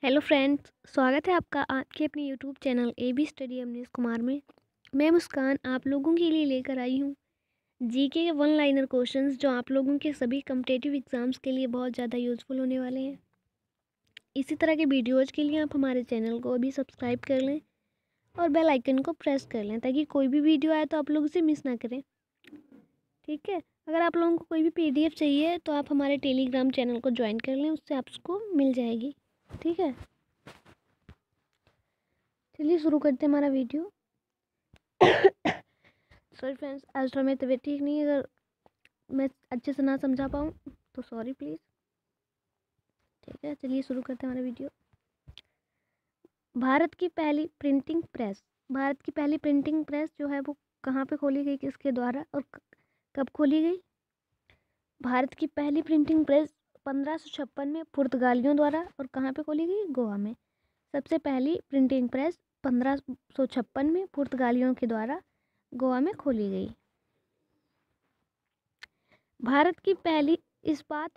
Hello friends, स्वागत है आपका आपके अपने YouTube channel AB study Amnish Kumar में। मैं मुस्कान आप लोगों के लिए लेकर आई हूँ जीके के वन लाइनर क्वेश्चंस जो आप लोगों के सभी कम्पिटिटिव एग्ज़ाम्स के लिए बहुत ज़्यादा यूज़फुल होने वाले हैं। इसी तरह के वीडियोज़ के लिए आप हमारे चैनल को अभी सब्सक्राइब कर लें और बेल आइकन को प्रेस कर लें ताकि कोई भी वीडियो आए तो आप लोग उसे मिस ना करें। ठीक है, अगर आप लोगों को कोई भी PDF चाहिए तो आप हमारे टेलीग्राम चैनल को ज्वाइन कर लें, उससे आपको मिल जाएगी। ठीक है, चलिए शुरू करते हैं हमारा वीडियो। सॉरी फ्रेंड्स, आज थोड़ा मेरी तबीयत ठीक नहीं है, अगर मैं अच्छे से ना समझा पाऊँ तो सॉरी प्लीज़। ठीक है, चलिए शुरू करते हैं हमारा वीडियो। भारत की पहली प्रिंटिंग प्रेस जो है वो कहाँ पे खोली गई, किसके द्वारा और कब खोली गई? भारत की पहली प्रिंटिंग प्रेस 1556 में पुर्तगालियों द्वारा, और कहाँ पे खोली गई? गोवा में। सबसे पहली प्रिंटिंग प्रेस 1556 में पुर्तगालियों के द्वारा गोवा में खोली गई। भारत की पहली इस्पात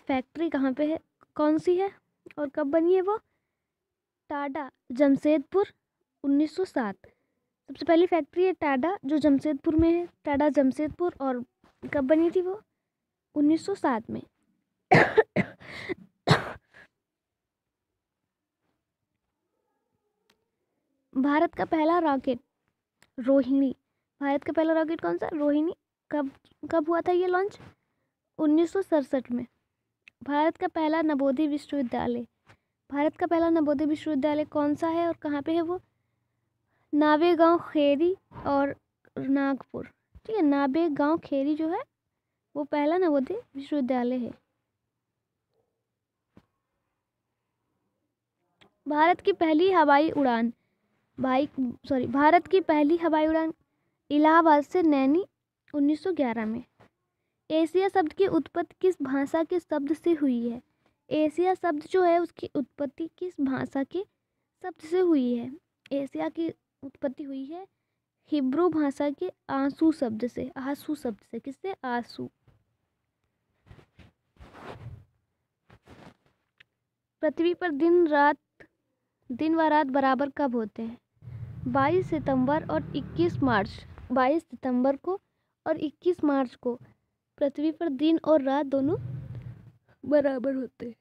फैक्ट्री कहाँ पे है, कौन सी है और कब बनी है वो? टाडा, जमशेदपुर, 1907। सबसे पहली फैक्ट्री है टाडा जो जमशेदपुर में है, टाडा जमशेदपुर, और कब बनी थी वो? 1907 में। भारत का पहला रॉकेट रोहिणी, भारत का पहला रॉकेट कौन सा? रोहिणी। कब हुआ था ये लॉन्च? 1967 में। भारत का पहला नवोदय विश्वविद्यालय कौन सा है और कहाँ पे है वो? नावेगांव, खेरी और नागपुर। ठीक है, नावेगांव खेरी जो है वो पहला नवोदय विश्वविद्यालय है। भारत की पहली हवाई उड़ान इलाहाबाद से नैनी, 1911 में। एशिया शब्द की उत्पत्ति किस भाषा के शब्द से हुई है? एशिया शब्द जो है उसकी उत्पत्ति किस भाषा के शब्द से हुई है? एशिया की उत्पत्ति हुई है हिब्रू भाषा के आंसू शब्द से। किससे? आंसू। पृथ्वी पर दिन व रात बराबर कब होते हैं? 22 सितंबर और 21 मार्च। 22 सितंबर को और 21 मार्च को पृथ्वी पर दिन और रात दोनों बराबर होते हैं।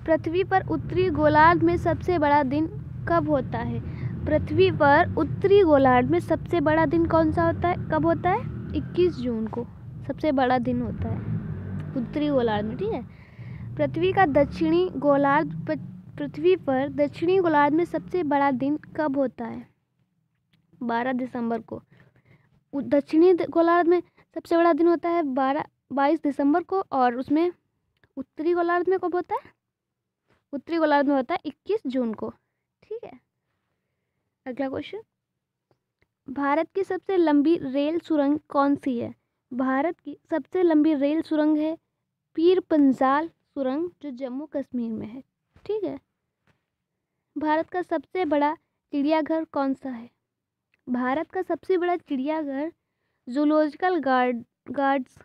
पृथ्वी पर उत्तरी गोलार्ध में सबसे बड़ा दिन कब होता है? पृथ्वी पर उत्तरी गोलार्ध में सबसे बड़ा दिन कौन सा होता है, कब होता है? 21 जून को सबसे बड़ा दिन होता है उत्तरी गोलार्ध में। ठीक है, पृथ्वी पर दक्षिणी गोलार्ध में सबसे बड़ा दिन कब होता है? 12 दिसंबर को। दक्षिणी गोलार्ध में सबसे बड़ा दिन होता है 22 दिसंबर को, और उसमें उत्तरी गोलार्ध में कब होता है? उत्तरी गोलार्ध में होता है 21 जून को। ठीक है, अगला क्वेश्चन। भारत की सबसे लंबी रेल सुरंग कौन सी है? भारत की सबसे लंबी रेल सुरंग है पीर पंजाल सुरंग जो जम्मू कश्मीर में है। ठीक है, भारत का सबसे बड़ा चिड़ियाघर कौन सा है? भारत का सबसे बड़ा चिड़ियाघर जूलॉजिकल गार्डन्स,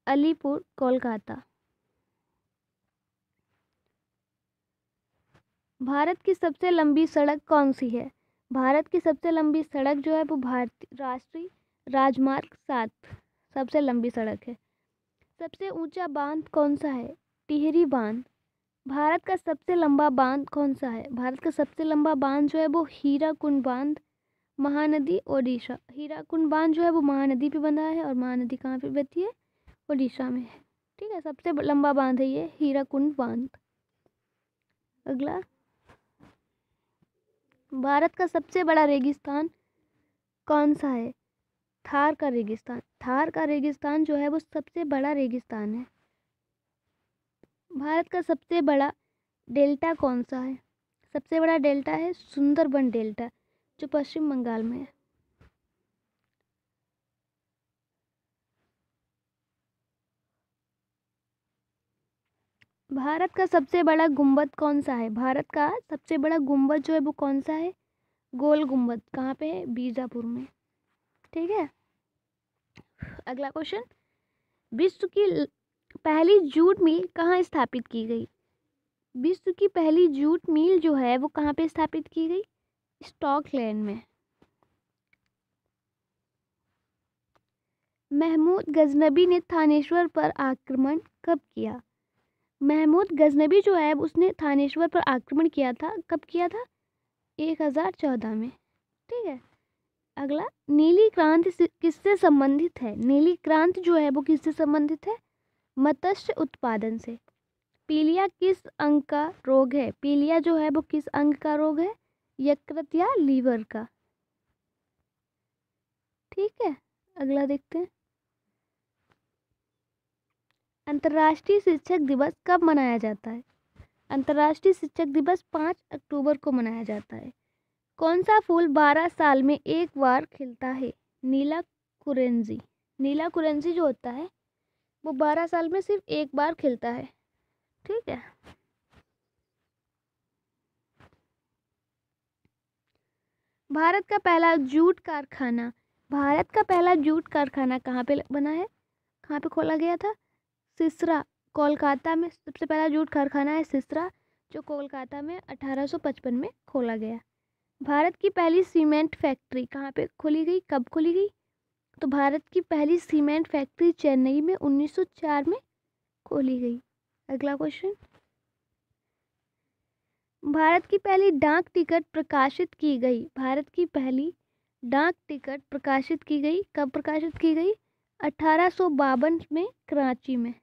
अलीपुर, कोलकाता। भारत की सबसे लंबी सड़क कौन सी है? भारत की सबसे लंबी सड़क जो है वो भारतीय राष्ट्रीय राजमार्ग 7 सबसे लंबी सड़क है। सबसे ऊंचा बांध कौन सा है? टिहरी बांध। भारत का सबसे लंबा बांध कौन सा है? भारत का सबसे लंबा बांध जो है वो हीराकुंड बांध, महानदी, ओडिशा। हीराकुंड बांध जो है वो महानदी पे बना है, और महानदी कहाँ पे बहती है? ओडिशा में है। ठीक है, सबसे लंबा बांध है ये हीराकुंड बांध। अगला, भारत का सबसे बड़ा रेगिस्तान कौन सा है? थार का रेगिस्तान जो है वो सबसे बड़ा रेगिस्तान है। भारत का सबसे बड़ा डेल्टा कौन सा है? सबसे बड़ा डेल्टा है सुंदरबन डेल्टा जो पश्चिम बंगाल में है। भारत का सबसे बड़ा गुंबद कौन सा है? भारत का सबसे बड़ा गुंबद जो है वो कौन सा है? गोल गुंबद। कहाँ पे है? बीजापुर में। ठीक है। अगला क्वेश्चन, विश्व की पहली जूट मिल कहाँ स्थापित की गई? विश्व की पहली जूट मिल जो है वो कहाँ पे स्थापित की गई? स्कॉटलैंड में। महमूद गजनबी ने थानेश्वर पर आक्रमण कब किया? महमूद गजनबी जो है उसने थानेश्वर पर आक्रमण किया था, कब किया था? 1014 में। ठीक है। अगला, नीली क्रांति किससे संबंधित है? नीली क्रांति जो है वो किससे संबंधित है? मत्स्य उत्पादन से। पीलिया किस अंग का रोग है? पीलिया जो है वो किस अंग का रोग है? यकृत या लीवर का। ठीक है। अगला देखते हैं, अंतर्राष्ट्रीय शिक्षक दिवस कब मनाया जाता है? अंतर्राष्ट्रीय शिक्षक दिवस 5 अक्टूबर को मनाया जाता है। कौन सा फूल 12 साल में एक बार खिलता है? नीला कुरेंजी। नीला कुरेंजी जो होता है वो 12 साल में सिर्फ एक बार खिलता है। ठीक है। भारत का पहला जूट कारखाना कहाँ पे बना है? कहाँ पे खोला गया था? सिसरा, कोलकाता में सबसे पहला जूट कारखाना है सिसरा, जो कोलकाता में 1855 में खोला गया। भारत की पहली सीमेंट फैक्ट्री कहाँ पे खोली गई, कब खोली गई? तो भारत की पहली सीमेंट फैक्ट्री चेन्नई में 1904 में खोली गई। अगला क्वेश्चन, भारत की पहली डाक टिकट प्रकाशित की गई। भारत की पहली डाक टिकट प्रकाशित की गई, कब प्रकाशित की गई? 1852 में कराची में।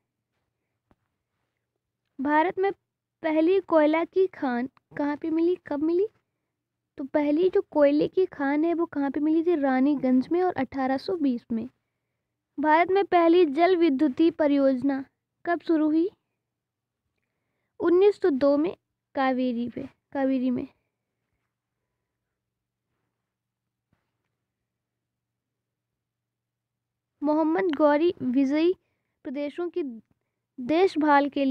भारत में पहली कोयला की खान कहाँ पे मिली, कब मिली? तो पहली जो कोयले की खान है वो कहाँ पे मिली थी? रानीगंज में, और 1820 में। भारत में पहली जल विद्युतीय परियोजना कब शुरू हुई? 1902 में कावेरी में। मोहम्मद गौरी विजयी प्रदेशों की देखभाल के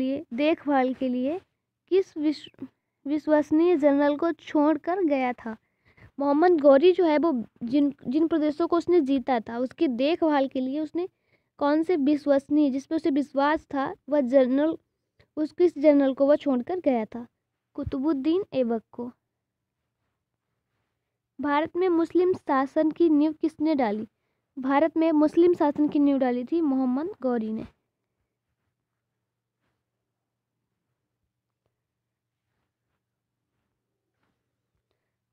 लिए किस विश्वसनीय जनरल को छोड़कर गया था? मोहम्मद गौरी जो है वो जिन जिन प्रदेशों को उसने जीता था उसकी देखभाल के लिए उसने कौन से विश्वसनीय, जिस पे उसे विश्वास था, वह जनरल, उस किस जनरल को वह छोड़कर गया था? कुतुबुद्दीन ऐबक को। भारत में मुस्लिम शासन की नींव किसने डाली? भारत में मुस्लिम शासन की नींव डाली थी मोहम्मद गौरी ने।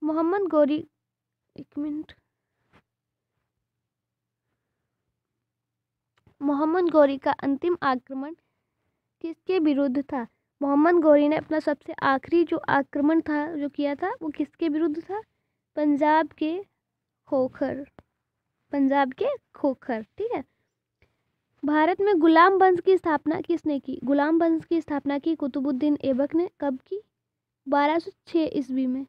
मोहम्मद गौरी, एक मिनट, मोहम्मद गौरी का अंतिम आक्रमण किसके विरुद्ध था? मोहम्मद गौरी ने अपना सबसे आखिरी जो आक्रमण था जो किया था वो किसके विरुद्ध था? पंजाब के खोखर। ठीक है। भारत में गुलाम वंश की स्थापना किसने की? गुलाम वंश की स्थापना की कुतुबुद्दीन ऐबक ने, कब की? 1206 ईस्वी में।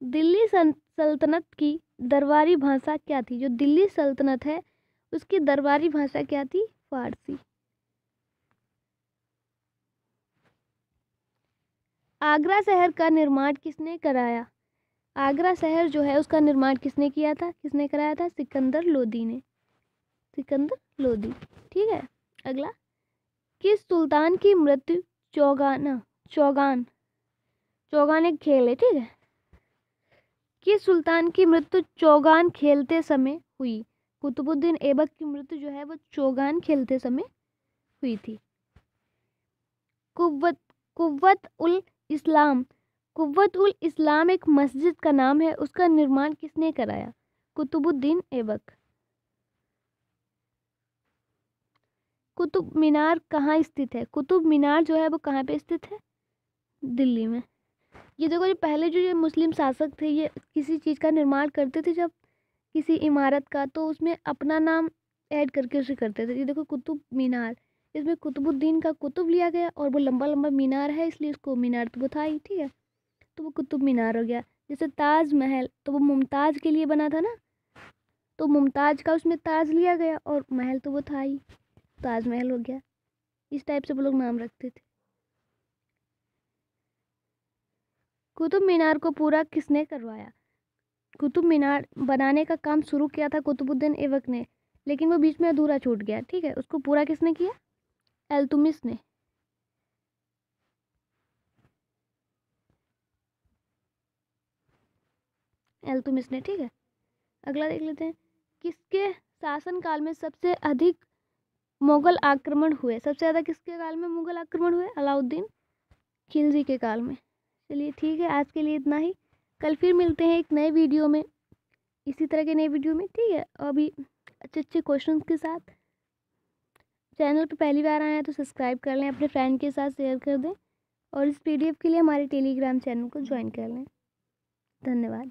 दिल्ली सल्तनत की दरबारी भाषा क्या थी? जो दिल्ली सल्तनत है उसकी दरबारी भाषा क्या थी? फारसी। आगरा शहर का निर्माण किसने कराया? आगरा शहर जो है उसका निर्माण किसने किया था, किसने कराया था? सिकंदर लोदी ने। ठीक है। अगला, किस सुल्तान की मृत्यु चौगान एक खेल है, ठीक है। किस सुल्तान की मृत्यु चौगान खेलते समय हुई? कुतुबुद्दीन ऐबक की मृत्यु जो है वो चौगान खेलते समय हुई थी। कुव्वत उल इस्लाम एक मस्जिद का नाम है, उसका निर्माण किसने कराया? कुतुबुद्दीन ऐबक। कुतुब मीनार कहाँ स्थित है? कुतुब मीनार जो है वो कहाँ पे स्थित है? दिल्ली में। ये देखो, जो पहले जो ये मुस्लिम शासक थे ये किसी चीज़ का निर्माण करते थे, जब किसी इमारत का, तो उसमें अपना नाम ऐड करके उसे करते थे। ये देखो कुतुब मीनार, इसमें कुतुबुद्दीन का कुतुब लिया गया और वो लंबा लंबा मीनार है इसलिए उसको मीनार तो वो था ही, ठीक है, तो वो कुतुब मीनार हो गया। जैसे ताजमहल, तो वो मुमताज़ के लिए बना था ना, तो मुमताज़ का उसमें ताज लिया गया और महल तो वो था ही, ताजमहल हो गया। इस टाइप से वो लोग नाम रखते थे। कुतुब मीनार को पूरा किसने करवाया? कुतुब मीनार बनाने का काम शुरू किया था कुतुबुद्दीन ऐबक ने, लेकिन वो बीच में अधूरा छूट गया। ठीक है, उसको पूरा किसने किया? इल्तुतमिश ने। इल्तुतमिश ने। ठीक है, अगला देख लेते हैं। किसके शासनकाल में सबसे अधिक मुगल आक्रमण हुए? सबसे ज़्यादा किसके काल में मुगल आक्रमण हुए? अलाउद्दीन खिलजी के काल में। चलिए ठीक है, आज के लिए इतना ही। कल फिर मिलते हैं एक नए वीडियो में, इसी तरह के नए वीडियो में। ठीक है, अभी अच्छे अच्छे क्वेश्चंस के साथ। चैनल पे पहली बार आए हैं तो सब्सक्राइब कर लें, अपने फ्रेंड के साथ शेयर कर दें, और इस PDF के लिए हमारे टेलीग्राम चैनल को ज्वाइन कर लें। धन्यवाद।